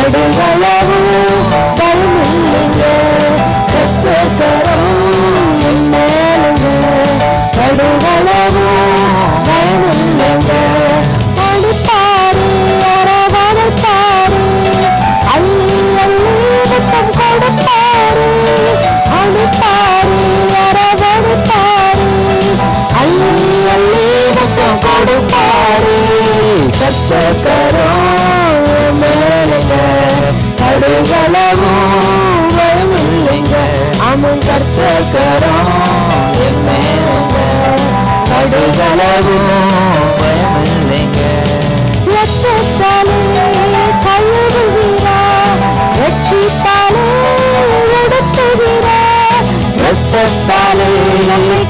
கடுகளவும் பயமில்லைங்க. கர்த்தர் கரம் என் மேலுங்க. கடுகளவும் பயமில்லைங்க. அடிப்பாரு அரவணைப்பாரு, அள்ளி அள்ளி முத்தம் கொடுப்பாரு. அடிப்பாரு அரவணைப்பாரு, அள்ளி அள்ளி முத்தம் கொடுப்பாரு. கர்த்தர் கரம் என் மேலுங்க. கடுகளவும் பயமில்லைங்க. ஆமாம், கர்த்தர் கரம் என் மேலுங்க. கடுகளவும் பயமில்லைங்க. ரத்தத்தாலே கழுவுகிறார், ரட்சித்தாலே உடுத்துகிறார். ரத்தத்தாலே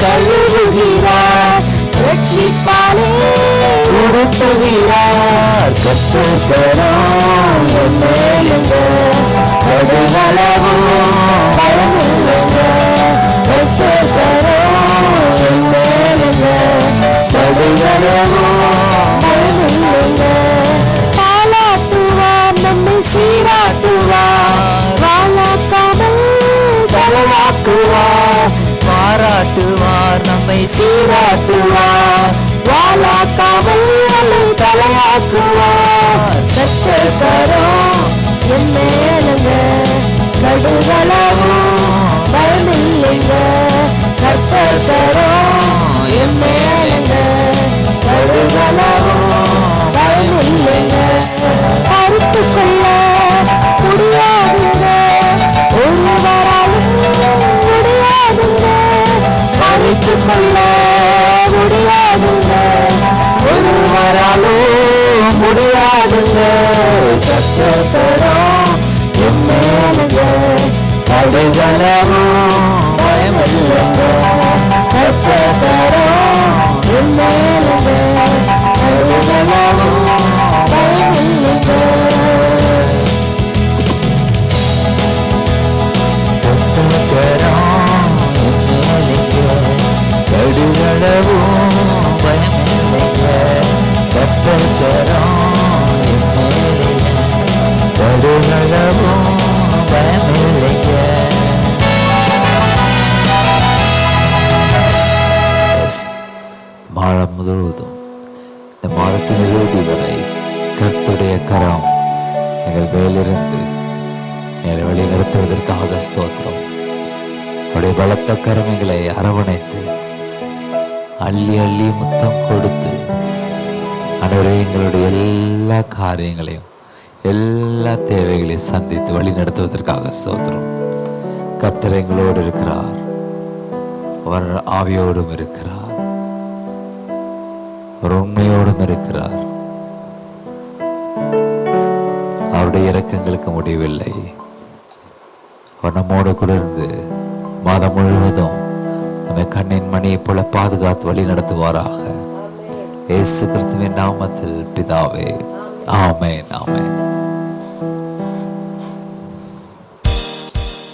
கழுவுகிறார், ரட்சித்தாலே உடுத்துகிறார். கர்த்தர் கரம் என் மேலுங்க. கடுகளவும் பயமில்லைங்க. கர்த்தர் கரம் என் மேலுங்க. கடுகளவும் பயமில்லைங்க. பாராட்டுவார், நம்மை சீராட்டுவார், வாழாக்காமல் தலையாக்குவார். பாராட்டுவார், நம்மை சீராட்டுவார், வாழாக்காமல் நம்மை தலையாக்குவார். கர்த்தர் கரம் என் மேலுங்க. கடுகளவும் பயமில்லைங்க. கர்த்தர் கரம் என் மேலுங்க. கடுகளவும் பயமில்லைங்க. பறித்து கொள்ள முடியாதுங்க, ஒருவராலும் முடியாதுங்க. பறித்து கொள்ள முடியாதுங்க, ஒருவராலும் முடியாதுங்க. கர்த்தர் கரம் என் மேலுங்க. கடுகளவும் பயமில்லைங்க. கர்த்தர் கரம் என் மேலுங்க. கடுகளவும் பயமில்லைங்க. கர்த்தர் கரம் என் மேலுங்க. கடுகளவும் பயமில்லைங்க. கர்த்தர் கரம் என் மேலுங்க. கடுகளவும் பயமில்லைங்க. மாதம் முழுவதும் இந்த மாதத்தின் இறுதி வரை கர்த்தருடைய கரம் எங்கள் மேலிருந்து எங்களை வழி நடத்துவதற்காக ஸ்தோத்திரம். அவருடைய பலத்த கரமைகளை அரவணைத்து அள்ளி அள்ளி முத்தம் கொடுத்து ஆண்டவரே எங்களுடைய எல்லா காரியங்களையும் எல்லா தேவைகளையும் சந்தித்து வழி நடத்துவதற்காக ஸ்தோத்திரம். கர்த்தர் எங்களோடு இருக்கிறார், அவர் ஆவியோடும் இருக்கிறார், அவர் உண்மையோடும் இருக்கிறார். அவருடைய இரக்கங்களுக்கு முடிவில்லை. அவர் நம்மோடு கூட இருந்து மாதம் முழுவதும் நம்மை கண்ணின் மணியை போல பாதுகாத்து வழி நடத்துவாராக. இயேசு கிறிஸ்துவின் நாமத்தில் பிதாவே, ஆமென், ஆமென்.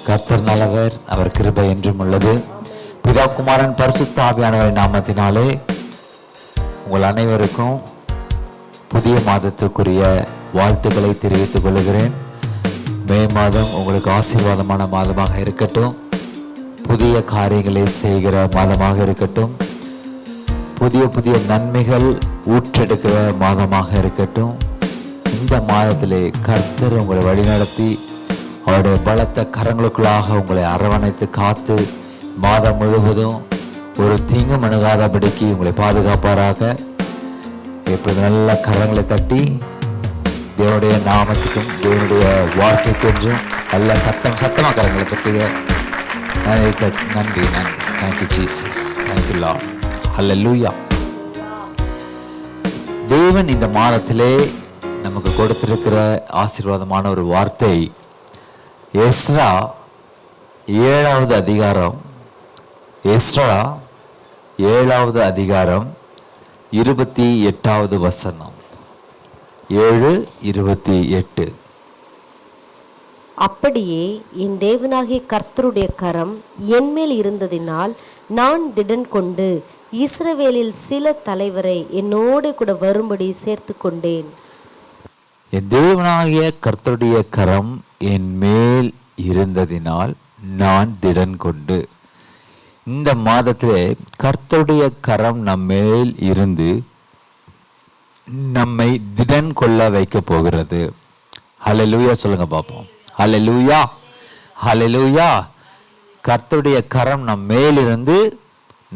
கர்த்தர் நல்லவர், அவர் கிருபை என்றும் உள்ளது. பிதா, குமாரன், பரிசுத்த ஆவியானவரின் நாமத்தினாலே உங்கள் அனைவருக்கும் புதிய மாதத்துக்குரிய வாழ்த்துக்களை தெரிவித்துக் கொள்கிறேன். மே மாதம் உங்களுக்கு ஆசீர்வாதமான மாதமாக இருக்கட்டும். புதிய காரியங்களை செய்கிற மாதமாக இருக்கட்டும். புதிய புதிய நன்மைகள் ஊற்றெடுக்கிற மாதமாக இருக்கட்டும். இந்த மாதத்திலே கர்த்தர் உங்களை வழிநடத்தி அவருடைய பலத்த கரங்களுக்குள்ளாக உங்களை அரவணைத்து காத்து மாதம் முழுவதும் ஒரு தீங்கும் அணுகாதபடிக்கு உங்களை பாதுகாப்பாராக. இப்பொழுது நல்ல கரங்களை தட்டி தேவனுடைய நாமத்துக்கும் தேவனுடைய வார்த்தைக்கென்றும் நல்ல சத்தமாக கரங்களை தட்டுக. நன்றி, நன்றி. தேங்க்யூ ஜீசஸ், தேங்க்யூ லார்ட், ஹல்லேலூயா. தேவன் இந்த மாதத்திலே நமக்கு கொடுத்திருக்கிற ஆசீர்வாதமான ஒரு வார்த்தை எஸ்ரா 7வது அதிகாரம், எஸ்ரா 7வது அதிகாரம் 28வது வசனம். 7:28. அப்படியே என் தேவனாகிய கர்த்தருடைய கரம் என்மேல் இருந்ததினால் நான் திடன் கொண்டு இஸ்ரவேலில் சில தலைவரை என்னோடு கூட வரும்படி சேர்த்து கொண்டேன். என் தேவனாகிய கர்த்தருடைய கரம் என் மேல் இருந்ததினால் நான் திடன் கொண்டு. இந்த மாதத்திலே கர்த்தருடைய கரம் நம்மேல் இருந்து நம்மை திடன் கொள்ள வைக்க போகிறது. ஹல்லேலூயா சொல்லுங்க பார்ப்போம். ஹல்லேலூயா, ஹல்லேலூயா. கர்த்தருடைய கரம் நம் மேலிருந்து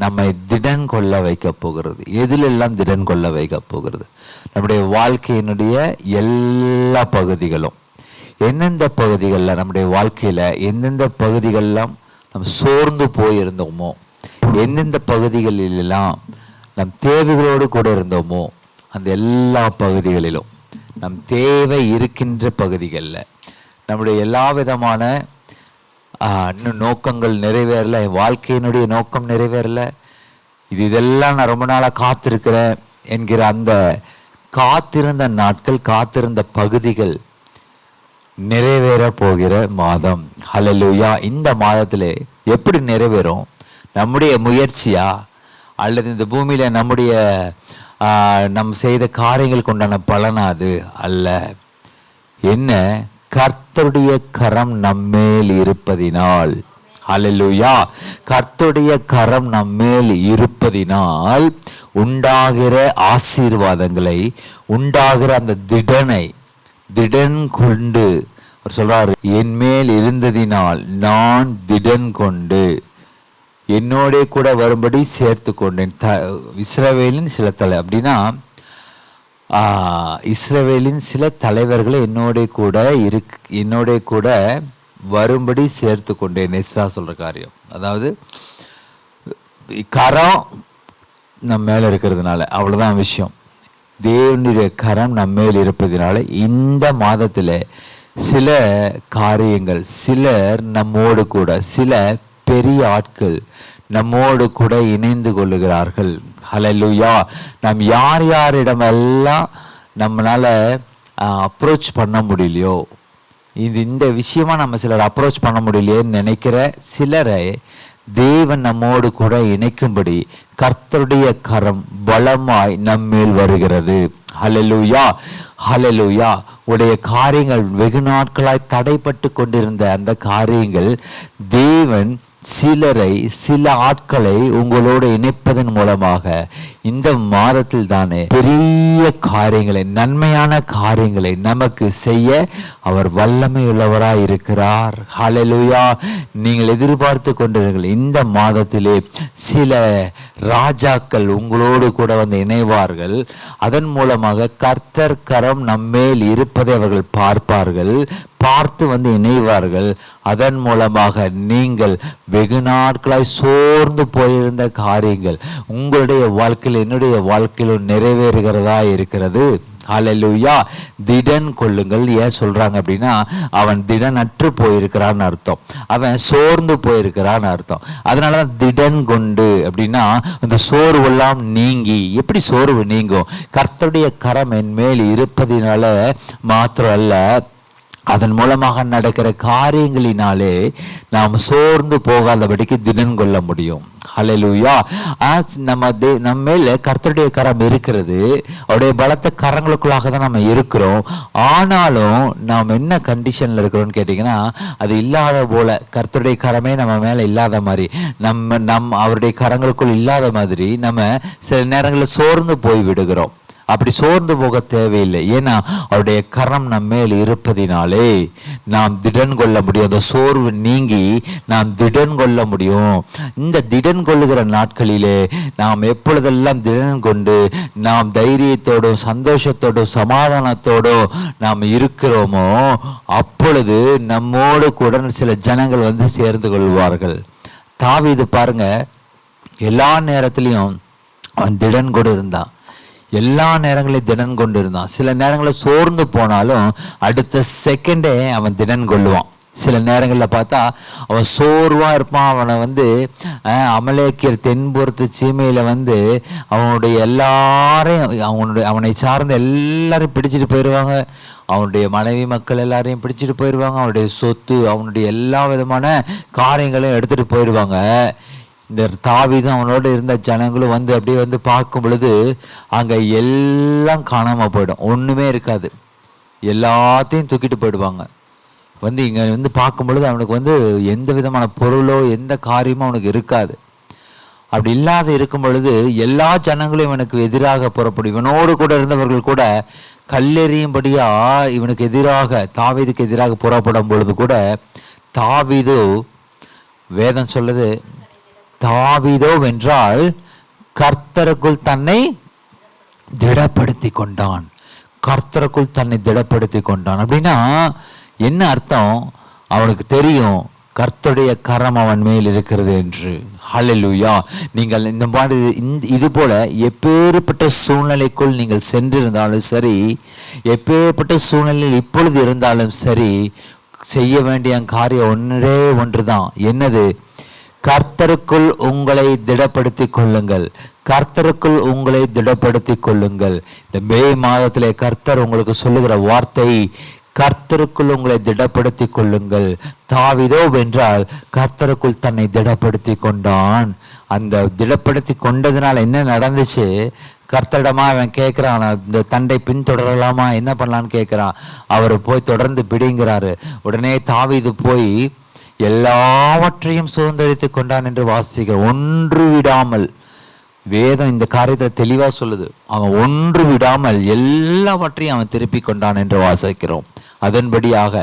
நம்மை திடன் கொள்ள வைக்க போகிறது. எதிலெல்லாம் திடன் கொள்ள வைக்க போகிறது? நம்முடைய வாழ்க்கையினுடைய எல்லா பகுதிகளும். எந்தெந்த பகுதிகளில் நம்முடைய வாழ்க்கையில் எந்தெந்த பகுதிகளெல்லாம் நம்ம சோர்ந்து போயிருந்தோமோ, எந்தெந்த பகுதிகளிலெல்லாம் நம் தேவைகளோடு கூட இருந்தோமோ, அந்த எல்லா பகுதிகளிலும் நம் தேவை இருக்கின்ற பகுதிகளில் நம்முடைய எல்லா விதமான இன்னும் நோக்கங்கள் நிறைவேறல, என் வாழ்க்கையினுடைய நோக்கம் நிறைவேறல, இதெல்லாம் நான் ரொம்ப நாளாக காத்திருக்கிறேன் என்கிற அந்த காத்திருந்த நாட்கள், காத்திருந்த பகுதிகள் நிறைவேற போகிற மாதம். ஹல்லேலூயா. இந்த மாதத்திலே எப்படி நிறைவேறும்? நம்முடைய முயற்சியா, அல்லது இந்த பூமியில நம்முடைய நம் செய்த காரியங்களுக்கு உண்டான பலனா? அது அல்ல. என்ன? கர்த்தருடைய கரம் நம்மேல் இருப்பதினால். ஹல்லேலூயா. கர்த்தருடைய கரம் நம்மேல் இருப்பதினால் உண்டாகிற ஆசீர்வாதங்களை, உண்டாகிற அந்த திடன் கொண்டு அவர் சொல்றாரு, என் மேல் இருந்ததினால் நான் திடன் கொண்டு என்னோட கூட வரும்படி சேர்த்து கொண்டேன். இஸ்ரவேலின் சில அப்படின்னா இஸ்ரவேலின் சில தலைவர்களை என்னோட கூட வரும்படி சேர்த்து கொண்டேன். எஸ்ரா சொல்ற காரியம், அதாவது கரம் நம்ம மேல இருக்கிறதுனால, அவ்வளவுதான் விஷயம். தேவனுடைய கரம் நம்ம மேல் இருப்பதினால இந்த மாதத்தில் சில காரியங்கள், சிலர் நம்மோடு கூட, சில பெரிய ஆட்கள் நம்மோடு கூட இணைந்து கொள்ளுகிறார்கள். ஹல்லேலூயா. நாம் யார் யாரிடமெல்லாம் நம்மளால அப்ரோச் பண்ண முடியலையோ, இந்த விஷயமா நம்ம சிலர் அப்ரோச் பண்ண முடியலையேன்னு நினைக்கிற சிலரை தேவன் நம்மோடு கூட இணைக்கும்படி கர்த்தருடைய கரம் பலமாய் நம்மேல் வருகிறது. ஹல்லேலூயா, ஹல்லேலூயா. உடைய காரியங்கள் வெகு நாட்களாய் தடைப்பட்டு கொண்டிருந்த அந்த காரியங்கள் தேவன் சிலரை, சில ஆட்களை உங்களோடு இணைப்பதன் மூலமாக இந்த மாதத்தில் தானே பெரிய காரியங்களை, நன்மையான காரியங்களை நமக்கு செய்ய அவர் வல்லமை உள்ளவராய் இருக்கிறார். ஹல்லேலூயா. நீங்கள் எதிர்பார்த்து கொண்டிருங்கள், இந்த மாதத்திலே சில ராஜாக்கள் உங்களோடு கூட வந்து இணைவார்கள். அதன் மூலமாக கர்த்தர் கரம் நம்மேல் இருப்பதை அவர்கள் பார்ப்பார்கள், பார்த்து வந்து இணைவார்கள். அதன் மூலமாக நீங்கள் வெகு நாட்களாய் சோர்ந்து போயிருந்த காரியங்கள் உங்களுடைய வாழ்க்கையில், என்னுடைய வாழ்க்கையிலும் நிறைவேறுகிறதா இருக்கிறது. ஹல்லேலூயா. திடன் கொள்ளுங்கள். ஏன் சொல்றாங்க அப்படின்னா, அவன் திடன் அற்று போயிருக்கிறான்னு அர்த்தம், அவன் சோர்ந்து போயிருக்கிறான்னு அர்த்தம். அதனாலதான் திடன் கொண்டு அப்படின்னா இந்த சோர்வெல்லாம் நீங்கி. எப்படி சோர்வு நீங்கும்? கர்த்தருடைய கரம் என் மேல் இருப்பதினால மாத்திரம் அல்ல, அதன் மூலமாக நடக்கிற காரியங்களினாலே நாம் சோர்ந்து போகாதபடிக்கு திடன் கொள்ள முடியும். ஹல்லேலூயா. நம்ம மேல கர்த்தருடைய கரம் இருக்கிறது. அவருடைய பலத்த கரங்களுக்குள்ளாக தான் நம்ம இருக்கிறோம். ஆனாலும் நாம் என்ன கண்டிஷன்ல இருக்கிறோம்னு கேட்டீங்கன்னா, அது இல்லாத போல, கர்த்தருடைய கரமே நம்ம மேல இல்லாத மாதிரி, அவருடைய கரங்களுக்குள் இல்லாத மாதிரி நம்ம சில நேரங்களில் சோர்ந்து போய் விடுகிறோம். அப்படி சோர்ந்து போக தேவையில்லை. ஏன்னா அவருடைய கரம் நம்ம மேல் இருப்பதினாலே நாம் திடன் கொள்ள முடியும். அந்த சோர்வு நீங்கி நாம் திடன் கொள்ள முடியும். இந்த திடன் கொள்ளுகிற நாட்களிலே நாம் எப்பொழுதெல்லாம் திடன் கொண்டு நாம் தைரியத்தோடும் சந்தோஷத்தோடும் சமாதானத்தோடும் நாம் இருக்கிறோமோ, அப்பொழுது நம்மோடு கூட சில ஜனங்கள் வந்து சேர்ந்து கொள்வார்கள். தாவீது பாருங்க, எல்லா நேரத்திலையும் அவன் திடன் கொண்டு இருந்தான். எல்லா நேரங்களையும் திடன் கொண்டு இருந்தான். சில நேரங்களில் சோர்ந்து போனாலும் அடுத்த செகண்டே அவன் திடன் கொள்ளுவான். சில நேரங்களில் பார்த்தா அவன் சோர்வாக இருப்பான். அவனை வந்து அமலேக்கியர் தென்புறத்து சீமையில் வந்து அவனுடைய எல்லாரையும், அவனை சார்ந்த எல்லாரையும் பிடிச்சிட்டு போயிடுவாங்க. அவனுடைய மனைவி மக்கள் எல்லாரையும் பிடிச்சிட்டு போயிடுவாங்க. அவனுடைய சொத்து, அவனுடைய எல்லா விதமான காரியங்களையும் எடுத்துகிட்டு போயிடுவாங்க. இந்த தாவீதும் அவனோடு இருந்த ஜனங்களும் வந்து அப்படியே வந்து பார்க்கும் பொழுது அங்கே எல்லாம் காணாமல் போயிடும், ஒன்றுமே இருக்காது. எல்லாத்தையும் தூக்கிட்டு போயிடுவாங்க. இங்கே பார்க்கும் பொழுது அவனுக்கு எந்த விதமான பொருளோ எந்த காரியமோ அவனுக்கு இருக்காது. அப்படி இல்லாத இருக்கும் பொழுது எல்லா ஜனங்களும் இவனுக்கு எதிராக புறப்படும். இவனோடு கூட இருந்தவர்கள் கூட கல்லெறியும்படியா இவனுக்கு எதிராக, தாவீதுக்கு எதிராக புறப்படும் பொழுது கூட தாவீது, வேதம் சொல்லுது, தாவீதோ வென்றால் கர்த்தருக்குள் தன்னை திடப்படுத்தி கொண்டான். கர்த்தருக்குள் தன்னை திடப்படுத்தி கொண்டான் அப்படின்னா என்ன அர்த்தம்? அவனுக்கு தெரியும் கர்த்தருடைய கரம் அவன் மேல் இருக்கிறது என்று. ஹல்லேலூயா. நீங்கள் இந்த மாதிரி இது போல எப்பேற்பட்ட சூழ்நிலைக்குள் நீங்கள் சென்றிருந்தாலும் சரி, எப்பேற்பட்ட சூழ்நிலையில் இப்பொழுது இருந்தாலும் சரி, செய்ய வேண்டிய காரியம் ஒன்றே ஒன்றுதான். என்னது? கர்த்தருக்குள் உங்களை திடப்படுத்தி கொள்ளுங்கள். கர்த்தருக்குள் உங்களை திடப்படுத்தி கொள்ளுங்கள். இந்த மே மாதத்திலே கர்த்தர் உங்களுக்கு சொல்லுகிற வார்த்தை, கர்த்தருக்குள் உங்களை திடப்படுத்தி கொள்ளுங்கள். தாவீதோ வென்றால் கர்த்தருக்குள் தன்னை திடப்படுத்தி கொண்டான். அந்த திடப்படுத்தி கொண்டதுனால என்ன நடந்துச்சு? கர்த்தரிடமா அவன் கேட்குறான், இந்த தண்டை பின்தொடரலாமா, என்ன பண்ணலான்னு கேட்குறான். அவர் போய் தொடர்ந்து பிடிங்கிறாரு. உடனே தாவீது போய் எல்லாவற்றையும் சுதந்திரித்து கொண்டான் என்று வாசிக்கிறோம். ஒன்று விடாமல், வேதம் இந்த காரியத்தை தெளிவாக சொல்லுது, அவன் ஒன்று விடாமல் எல்லாவற்றையும் அவன் திருப்பி கொண்டான் என்று வாசிக்கிறோம். அதன்படியாக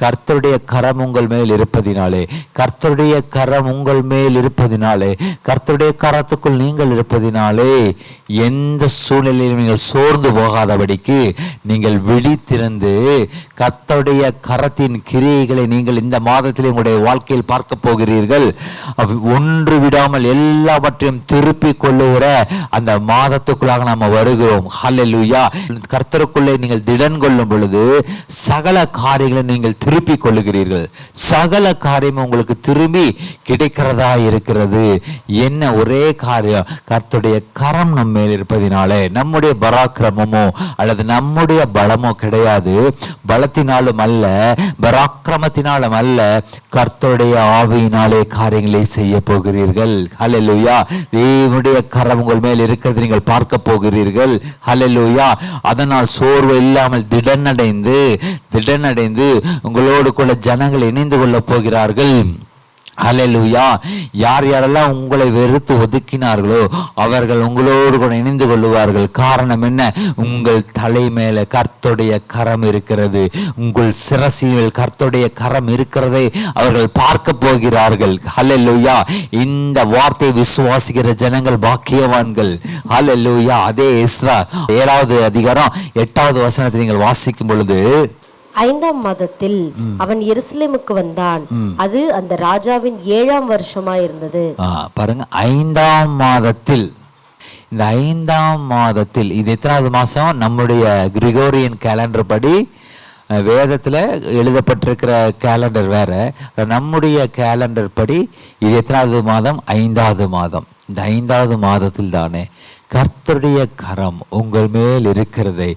கர்த்தருடைய கரம் உங்கள் மேல் இருப்பதினாலே, கர்த்தருடைய கரம் உங்கள் மேல் இருப்பதினாலே, கர்த்தருடைய கரத்துக்குள் நீங்கள் இருப்பதினாலே எந்த சூழ்நிலையிலும் நீங்கள் சோர்ந்து போகாதபடிக்கு நீங்கள் விழித்திருந்து கர்த்தருடைய கரத்தின் கிரியைகளை நீங்கள் இந்த மாதத்தில் உங்களுடைய வாழ்க்கையில் பார்க்க போகிறீர்கள். ஒன்று விடாமல் எல்லாவற்றையும் திருப்பி கொள்ளுகிற அந்த மாதத்துக்குள்ளாக நாம் வருகிறோம். ஹல்லேலூயா. கர்த்தருக்குள்ளே நீங்கள் திடன் கொள்ளும் பொழுது சகல காரியங்களை நீங்கள் திருப்பி கொள்ளுகிறீர்கள். சகல காரியம் உங்களுக்கு திரும்பி கிடைக்கிறதா இருக்கிறது. என்ன ஒரே காரியம்? கர்த்தருடைய கரம் நம்ம மேல் இருப்பதினாலே. நம்முடைய பராக்கிரமமோ அல்லது நம்முடைய பலமோ கிடையாது. பலத்தினாலும் அல்ல, பராக்கிரமத்தினாலும் அல்ல, கர்த்தருடைய ஆவியினாலே காரியங்களை செய்ய போகிறீர்கள். ஹல்லேலூயா. தேவனுடைய கரம் உங்கள் மேல் இருக்கிறது நீங்கள் பார்க்க போகிறீர்கள். ஹல்லேலூயா. அதனால் சோர்வு இல்லாமல் திடனடைந்து உங்களோடு கூட ஜனங்கள் இணைந்து கொள்ள போகிறார்கள். ஹல்லேலூயா. யார் யாரெல்லாம் உங்களை வெறுத்து ஒதுக்கினார்களோ அவர்கள் உங்களோடு கூட இணைந்து கொள்ளுவார்கள். காரணம் என்ன? உங்கள் தலை மேல கர்த்தருடைய கரம் இருக்கிறது. உங்கள் சிரசில் கர்த்தருடைய கரம் இருக்கிறதை அவர்கள் பார்க்க போகிறார்கள். ஹல்லேலூயா. இந்த வார்த்தையை விசுவாசிக்கிற ஜனங்கள் பாக்கியவான்கள். ஹல்லேலூயா. அதே எஸ்ரா 7வது அதிகாரம் 8வது வசனத்தை நீங்கள் வாசிக்கும் பொழுது, 5ஆம் மாதத்தில் அவன் எருசலேமுக்கு வந்தான். அது அந்த ராஜாவின் 7ஆம் வருஷமாயிருந்தது. பாருங்க, 5ஆம் மாதத்தில். இந்த 5ஆம் மாதத்தில் இது எத்தனாவது மாதம்? நம்முடைய கிரிகோரியன் கேலண்டர் படி, வேதத்தில் எழுதப்பட்டிருக்கிற கேலண்டர் வேற, நம்முடைய கேலண்டர் படி இது எத்தனாவது மாதம்? 5வது மாதம். இந்த 5வது மாதத்தில் தானே கர்த்தருடைய கரம் உங்கள் மேல் இருக்கிறதை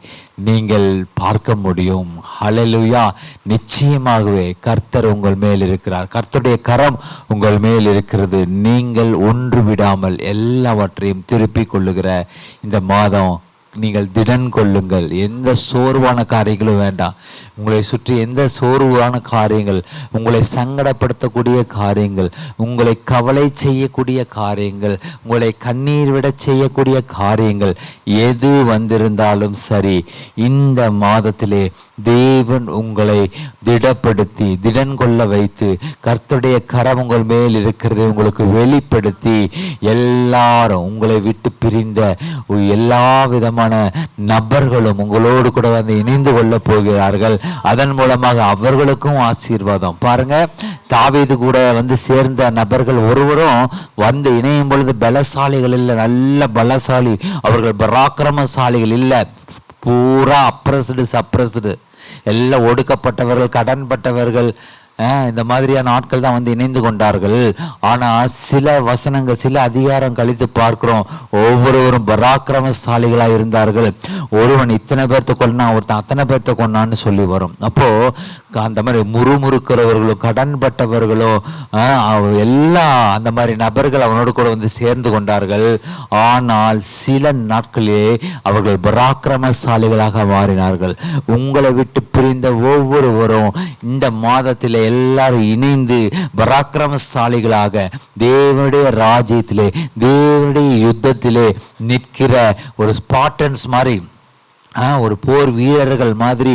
நீங்கள் பார்க்க முடியும். ஹல்லேலூயா. நிச்சயமாகவே கர்த்தர் உங்கள் மேல் இருக்கிறார். கர்த்தருடைய கரம் உங்கள் மேல் இருக்கிறது. நீங்கள் ஒன்று விடாமல் எல்லாவற்றையும் திருப்பி கொள்ளுகிற இந்த மாதம் நீங்கள் திடன் கொள்ளுங்கள். எந்த சோர்வான காரியங்களும் வேண்டாம். உங்களை சுற்றி எந்த சோர்வான காரியங்கள், உங்களை சங்கடப்படுத்தக்கூடிய காரியங்கள், உங்களை கவலை செய்யக்கூடிய காரியங்கள், உங்களை கண்ணீர் விட செய்யக்கூடிய காரியங்கள் எது வந்திருந்தாலும் சரி, இந்த மாதத்திலே தேவன் உங்களை திடப்படுத்தி திடன் கொள்ள வைத்து கர்த்தருடைய கரம் உங்கள் மேல் இருக்கிறதை உங்களுக்கு வெளிப்படுத்தி, எல்லாரும் உங்களை விட்டு பிரிந்த எல்லா விதமான நபர்களும் உங்களோடு கூட வந்து இணைந்து கொள்ள போகிறார்கள். அதன் மூலமாக அவர்களுக்கும் ஆசீர்வாதம். பாருங்க, தாவீது கூட வந்து சேர்ந்த நபர்கள் ஒருவரும் வந்து இணையும் பொழுது பலசாலிகள் இல்லை, நல்ல பலசாலி, அவர்கள் பராக்கிரமசாலிகள் இல்லை, பூரா அப்ரஸ்டு, எல்லாம் ஒடுக்கப்பட்டவர்கள், கடன்பட்டவர்கள், இந்த மாதிரியான ஆட்கள் தான் வந்து இணைந்து கொண்டார்கள். ஆனால் சில வசனங்கள், சில அதிகாரம் கழித்து பார்க்கிறோம், ஒவ்வொருவரும் பராக்கிரமசாலிகளாக இருந்தார்கள். ஒருவன் இத்தனை பேர்த்த கொண்டான், ஒருத்தன் அத்தனை பேர்த்த கொண்டான்னு சொல்லி வரும். அப்போ அந்த மாதிரி முறுமுறுக்கிறவர்களும் கடன்பட்டவர்களும் எல்லா அந்த மாதிரி நபர்கள் அவனோடு கூட வந்து சேர்ந்து கொண்டார்கள். ஆனால் சில நாட்களே அவர்கள் பராக்கிரமசாலிகளாக மாறினார்கள். உங்களை விட்டு பிரிந்த ஒவ்வொருவரும் இந்த மாதத்திலே எல்லாரும் இணைந்து பராக்கிரமசாலிகளாக தேவனுடைய ராஜ்யத்திலே, தேவனுடைய யுத்தத்திலே நிற்கிற ஒரு ஸ்பார்டன்ஸ் மாதிரி, ஒரு போர் வீரர்கள் மாதிரி,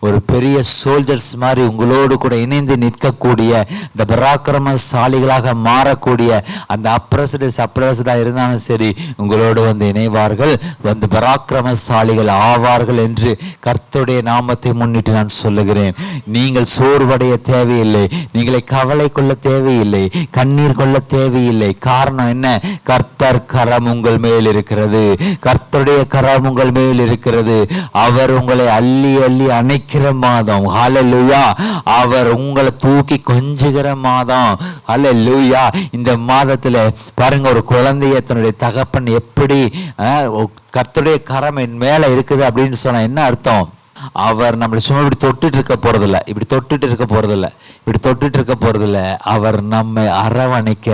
ஒரு பெரிய சோல்ஜர்ஸ் மாதிரி உங்களோடு கூட இணைந்து நிற்கக்கூடிய, இந்த பராக்கிரமசாலிகளாக மாறக்கூடிய, அந்த அப்ரஸ்டாக இருந்தாலும் சரி உங்களோடு வந்து இணைவார்கள், வந்து பராக்கிரமசாலிகள் ஆவார்கள் என்று கர்த்தருடைய நாமத்தை முன்னிட்டு நான் சொல்லுகிறேன். நீங்கள் சோர்வடைய தேவையில்லை, நீங்களை கவலை கொள்ள தேவையில்லை, கண்ணீர் கொள்ள தேவையில்லை. காரணம் என்ன? கர்த்தர் கரம் உங்கள் மேல் இருக்கிறது, கர்த்தருடைய கரம் உங்கள் மேல் இருக்கிறது. அவர் உங்களை அள்ளி அள்ளி அணைக்கிற மாதம். ஹல்லேலூயா. அவர் உங்களை தூக்கி கொஞ்சுகிற மாதம். ஹல்லேலூயா. இந்த மாதத்துல பாருங்க, ஒரு குழந்தைய தன்னுடைய தகப்பன் எப்படி கர்த்தருடைய கரம் என் மேல இருக்குது அப்படின்னு சொன்னா என்ன அர்த்தம்? அவர் நம்மளை சும்மா இப்படி தொட்டுட்டு இருக்க போறதில்ல, இப்படி தொட்டுட்டு இருக்க போறதில்ல, இப்படி தொட்டுட்டு இருக்க போறதில்ல. அவர் நம்மை அரவணைக்க,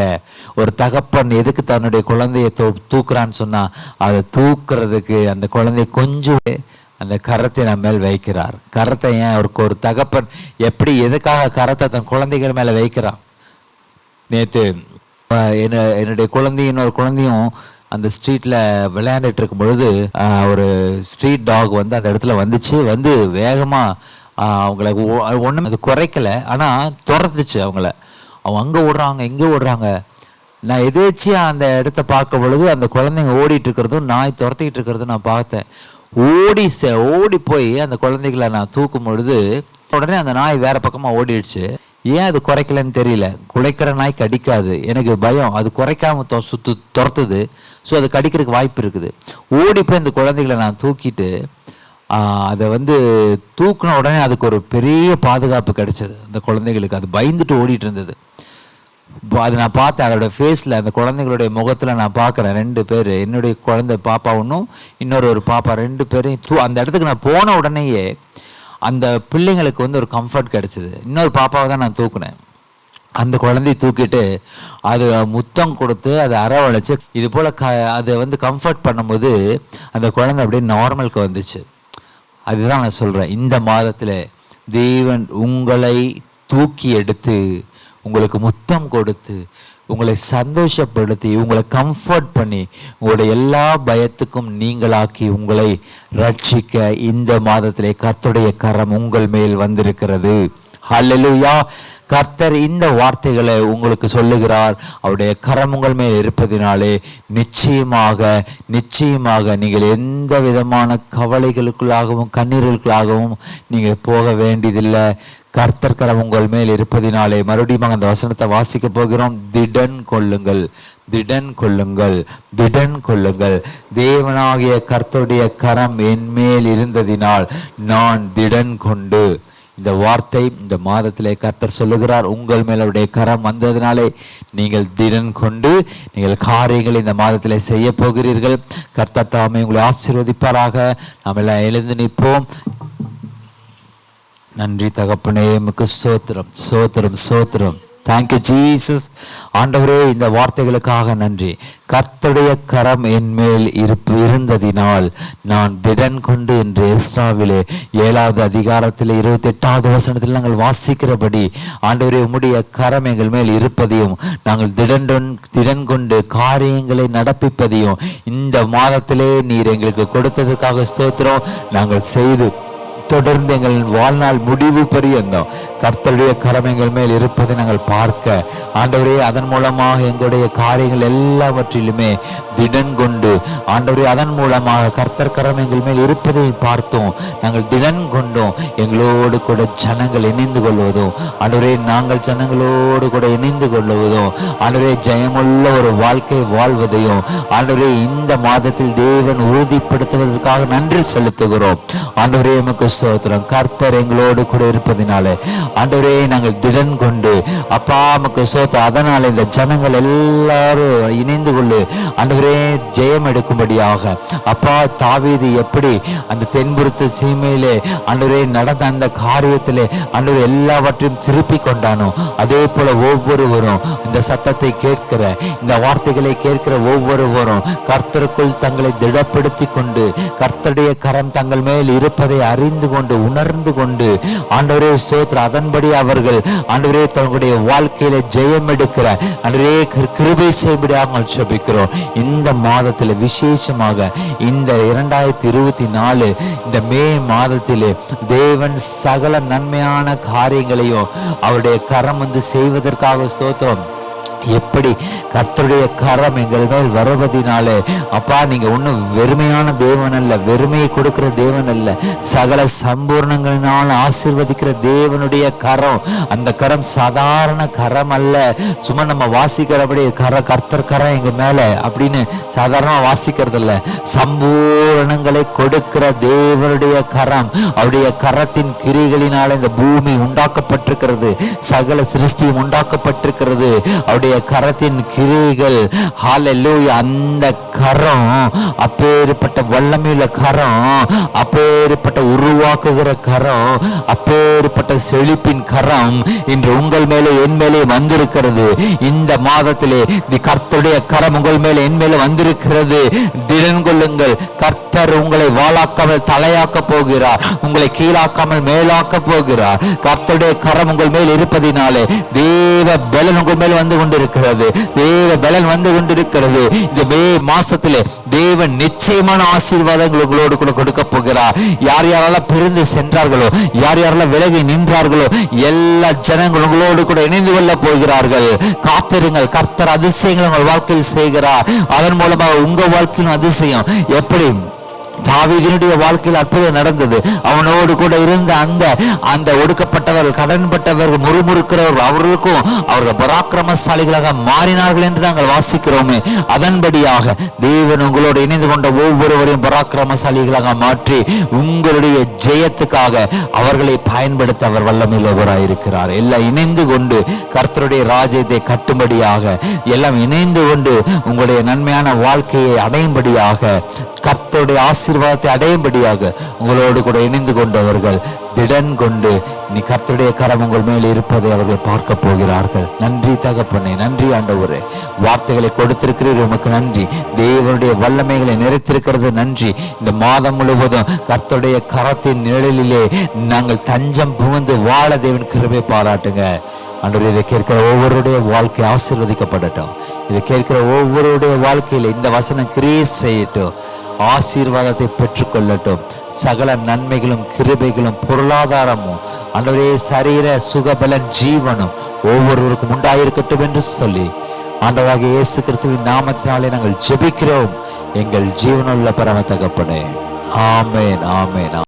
ஒரு தகப்பன் எதுக்கு தன்னுடைய குழந்தைய தூக்குறான்னு சொன்னா, அதை தூக்குறதுக்கு அந்த குழந்தைய கொஞ்சம் அந்த கரத்தை நம்ம மேல் வைக்கிறார். கரத்தை ஏன் அவருக்கு ஒரு தகப்பன் எப்படி எதுக்காக கரத்தை தன் குழந்தைகள் மேல வைக்கிறான்? நேற்று என்னுடைய குழந்தையும் இன்னொரு குழந்தையும் அந்த ஸ்ட்ரீட்டில் விளையாண்டுட்டு இருக்கும் பொழுது ஒரு ஸ்ட்ரீட் டாக் வந்து அந்த இடத்துல வந்துச்சு. வந்து வேகமாக அவங்கள ஒன்றும் அது குறைக்கலை, ஆனால் துரத்துச்சு அவங்கள. அவங்க அங்கே ஓடுறாங்க, இங்கே ஓடுறாங்க. நான் எதேச்சியாக அந்த இடத்த பார்க்க பொழுது அந்த குழந்தைங்க ஓடிட்டு இருக்கிறதும் நாய் துரத்திக்கிட்டு இருக்கிறதும் நான் பார்த்தேன். ஓடி போய் அந்த குழந்தைகளை நான் தூக்கும் பொழுது உடனே அந்த நாய் வேற பக்கமாக ஓடிடுச்சு. ஏன் அது குறைக்கலன்னு தெரியல. குலைக்கிற நாய் கடிக்காது, எனக்கு பயம். அது குறைக்காம துரத்துது. ஸோ அது கடிக்கிறதுக்கு வாய்ப்பு இருக்குது. ஓடி போய் அந்த குழந்தைகளை நான் தூக்கிட்டு அதை வந்து தூக்கின உடனே அதுக்கு ஒரு பெரிய பாதுகாப்பு கிடைச்சது அந்த குழந்தைகளுக்கு. அது பயந்துட்டு ஓடிட்டு இருந்தது. அது நான் பார்த்தேன் அதோட ஃபேஸில், அந்த குழந்தைங்களுடைய முகத்தில் நான் பார்க்குறேன். 2 பேர், என்னுடைய குழந்தை பாப்பா ஒன்றும், இன்னொரு பாப்பா, 2 பேரையும் அந்த இடத்துக்கு நான் போன உடனேயே அந்த பிள்ளைங்களுக்கு வந்து ஒரு கம்ஃபர்ட் கிடச்சிது. இன்னொரு பாப்பாவை தான் நான் தூக்குனேன். அந்த குழந்தைய தூக்கிட்டு அது முத்தம் கொடுத்து அதை அரவணைச்சு இது போல் அதை வந்து கம்ஃபர்ட் பண்ணும்போது அந்த குழந்தை அப்படியே நார்மலுக்கு வந்துச்சு. அதுதான் நான் சொல்கிறேன், இந்த மாதத்தில் தேவன் உங்களை தூக்கி எடுத்து உங்களுக்கு முத்தம் கொடுத்து உங்களை சந்தோஷப்படுத்தி உங்களை கம்ஃபர்ட் பண்ணி உங்களுடைய எல்லா பயத்துக்கும் நீங்களாக்கி உங்களை ரட்சிக்க இந்த மாதத்திலே கர்த்தருடைய கரம் உங்கள் மேல் வந்திருக்கிறது. ஹல்லேலூயா. கர்த்தர் இந்த வார்த்தைகளை உங்களுக்கு சொல்லுகிறார். அவருடைய கரம் உங்கள் மேல் இருப்பதினாலே நிச்சயமாக நீங்கள் எந்த விதமான கவலைகளுக்குள்ளாகவும் கண்ணீர்களுக்குள்ளாகவும் நீங்கள் போக வேண்டியதில்லை. கர்த்தர் கரம் உங்கள் மேல் இருப்பதினாலே, மறுபடியும் அந்த வசனத்தை வாசிக்க போகிறோம். திடன் கொள்ளுங்கள், திடன் கொள்ளுங்கள், திடன் கொள்ளுங்கள். தேவனாகிய கர்த்தருடைய கரம் என் மேல் இருந்ததினால் நான் திடன் கொண்டு. இந்த வார்த்தை இந்த மாதத்திலே கர்த்தர் சொல்லுகிறார், உங்கள் மேல் அவருடைய கரம் வந்ததினாலே நீங்கள் திடன் கொண்டு நீங்கள் காரியங்களை இந்த மாதத்திலே செய்ய போகிறீர்கள். கர்த்தர் தாமே உங்களை ஆசீர்வதிப்பாராக. நாம் எல்லாம் எழுந்து நிற்போம். நன்றி தகப்பனே, உமக்கு ஸ்தோத்திரம், ஸ்தோத்திரம், ஸ்தோத்திரம். Thank you Jesus. ஆண்டவரே, இந்த வார்த்தைகளுக்காக நன்றி. கர்த்தருடைய கரம் என் மேல் இருந்ததினால் நான் திடன் கொண்டு என்று எஸ்ராவிலே 7வது அதிகாரத்தில் 28வது வசனத்தில் நாங்கள் வாசிக்கிறபடி, ஆண்டவரே உம்முடைய கரம் எங்கள் மேல் இருப்பதையும் நாங்கள் திடன் கொண்டு காரியங்களை நடப்பிப்பதையும் இந்த மாதத்திலே நீர் எங்களுக்கு கொடுத்ததற்காக ஸ்தோத்திரம். நாங்கள் செய்து தொடர்ந்து எங்கள் வாழ்நாள் முடிவு பரியந்தம் கர்த்தருடைய கரம் எங்கள் மேல் இருப்பதை நாங்கள் பார்க்க, ஆண்டவரே அதன் மூலமாக எங்களுடைய காரியங்கள் எல்லாவற்றிலுமே திடன் கொண்டு, ஆண்டவரே அதன் மூலமாக கர்த்தர் கரம் எங்கள் மேல் இருப்பதை பார்த்தோம், நாங்கள் திடன் கொண்டோம். எங்களோடு கூட ஜனங்கள் இணைந்து கொள்வதும், ஆண்டவரே நாங்கள் ஜனங்களோடு கூட இணைந்து கொள்வதும், ஆண்டவரே ஜெயமுள்ள ஒரு வாழ்க்கை வாழ்வதையும் ஆண்டவரே இந்த மாதத்தில் தேவன் உறுதிப்படுத்துவதற்காக நன்றி செலுத்துகிறோம். ஆண்டவரே உமக்கு ஸ்தோத்திரம். கர்த்தர் எங்களோடு கூட இருப்பதினாலே ஆண்டவரே நாங்கள் திடன் கொண்டு அப்பா உமக்கு ஸ்தோத்திரம். அதனால இந்த ஜனங்கள் எல்லாரும் இணைந்து கொண்டு ஆண்டவரே ஜெயம் எடுக்கும்படியாக அப்பா தாவீது எப்படி அந்த தென்புறத்து சீமையிலே ஆண்டவரே நடந்த அந்த காரியத்திலே ஆண்டவரே எல்லாவற்றையும் திருப்பி கொண்டானோ, அதே போல ஒவ்வொருவரும் இந்த சத்தத்தை கேட்கிற இந்த வார்த்தைகளை கேட்கிற ஒவ்வொருவரும் கர்த்தருக்குள் தங்களை திடப்படுத்தி கொண்டு கர்த்தருடைய கரம் தங்கள் மேல் இருப்பதை அறிந்து கொண்டு உணர்ந்து கொண்டு ஆண்டவரே ஸ்தோத்திரம் அதன்படி அவர்கள் ஆண்டவரே தங்களுடைய வாழ்க்கையில ஜெயம் எடுக்கிற ஆண்டவரே கிருபை செய்யும்படியாக ஜெபிக்கிறோம். இந்த மாதத்தில் விசேஷமாக இந்த 2024 இந்த மே மாதத்திலே தேவன் சகல நன்மையான காரியங்களையும் அவருடைய கரம் செய்வதற்காக ஸ்தோத்திரம். எப்படி கர்த்தருடைய கரம் எங்கள் மேல் வருவதினாலே அப்பா நீங்க ஒன்றும் வெறுமையான தேவன் அல்ல, வெறுமையை கொடுக்கிற தேவன் அல்ல, சகல சம்பூர்ணங்களினால் ஆசீர்வதிக்கிற தேவனுடைய கரம். அந்த கரம் சாதாரண கரம் அல்ல, சும்மா நம்ம வாசிக்கிறபடி கர்த்தர் கரம் எங்க மேல அப்படின்னு சாதாரணமாக வாசிக்கிறது இல்ல, சம்பூரணங்களை கொடுக்கிற தேவனுடைய கரம். அவருடைய கரத்தின் கிரிகளினால் இந்த பூமி உண்டாக்கப்பட்டிருக்கிறது, சகல சிருஷ்டியும் உண்டாக்கப்பட்டிருக்கிறது. அவருடைய கரத்தின் கிரிகள் ஹல்லேலூயா. அந்த கரம் அப்பேற்பட்ட வல்லமையுள்ள கரம், அப்பேற்பட்ட உருவாக்குகிற கரம், அப்பேற்பட்ட செழிப்பின் கரம் இன்று உங்கள் மேலே என் மேலே வந்திருக்கிறது. இந்த மாதத்திலே கர்த்தருடைய கரம் உங்கள் மேலே என் மேலே வந்திருக்கிறது. திடன் கொள்ளுங்கள். கர்த்தர் உங்களை வாளாக்காமல் தலையாக்க போகிறார், உங்களை கீழாக்காமல் மேலாக்க போகிறார். கர்த்தருடைய கரம் உங்கள் மேல் இருப்பதினாலே தேவ பலன் உங்கள் மேல் வந்து கொண்டிருக்கிறது, தேவ பலன் வந்து கொண்டிருக்கிறது. இந்த மே மாசத்திலே தேவன் நிச்சயமான ஆசீர்வாதங்கள் உங்களோடு கூட கொடுக்க போகிறார். யார் யாரெல்லாம் பிரிந்து சென்றார்களோ, யார் யாரெல்லாம் விலகி நின்றார்களோ, எல்லா ஜனங்கள் உங்களோடு கூட இணைந்து கொள்ள போகிறார்கள். காத்திருங்கள். கர்த்தர் அதிசயங்கள் உங்கள் வாழ்க்கையில் செய்கிறார். அதன் மூலமாக உங்க வாழ்க்கையின் அதிசயம் எப்படி தாவீதினுடைய வாழ்க்கையில் அற்புதம் நடந்தது. அவனோடு கூட இருந்த அந்த ஒடுக்கப்பட்டவர்கள், கடன்பட்டவர்கள், முறுமுறுக்கிறவர்கள் அவர்களுக்கும் அவர்கள் பராக்கிரமசாலிகளாக மாறினார்கள் என்று நாங்கள் வாசிக்கிறோமே. அதன்படியாக தேவன் உங்களோடு இணைந்து கொண்ட ஒவ்வொருவரையும் பராக்கிரமசாலிகளாக மாற்றி உங்களுடைய ஜெயத்துக்காக அவர்களை பயன்படுத்த அவர் வல்லமையுள்ளவராயிருக்கிறார். எல்லாம் இணைந்து கொண்டு கர்த்தருடைய ராஜ்யத்தை கட்டும்படியாக, எல்லாம் இணைந்து கொண்டு உங்களுடைய நன்மையான வாழ்க்கையை அடையும்படியாக, கர்த்தருடைய ஆசீர்வாதத்தை அடையும்படியாக உங்களோடு கூட இணைந்து கொண்டவர்கள் திடன் கொண்டு நீ கர்த்தருடைய கரம் உங்கள் மேல் இருப்பதை அவர்கள் பார்க்க போகிறார்கள். நன்றி தகப்பனே, நன்றி ஆண்டவரே. வார்த்தைகளை கொடுத்திருக்கிறீர்கள், உமக்கு நன்றி. தேவனுடைய வல்லமைகளை நிறைத்திருக்கிறது, நன்றி. இந்த மாதம் முழுவதும் கர்த்தருடைய கரத்தின் நிழலிலே நாங்கள் தஞ்சம் புகுந்து வாழ தேவன் கிருபை பாராட்டுங்க. ஆண்டவரே, இதை கேட்கிற ஒவ்வொருடைய வாழ்க்கை ஆசீர்வதிக்கப்படட்டும். இதை கேட்கிற ஒவ்வொருடைய வாழ்க்கையில இந்த வசனம் கிரியை செய்யட்டும், ஆசீர்வாதத்தை பெற்றுக்கொள்ளட்டும். சகல நன்மைகளும் கிருபைகளும் பொருளாதாரமும் ஆண்டவரே சரீர சுகபலன் ஜீவனும் ஒவ்வொருவருக்கும் உண்டாயிருக்கட்டும் என்று சொல்லி ஆண்டவராகிய இயேசு கிறிஸ்துவின் நாமத்தினாலே நாங்கள் ஜெபிக்கிறோம் எங்கள் ஜீவனுள்ள பரம தகப்பனே. ஆமென், ஆமென்.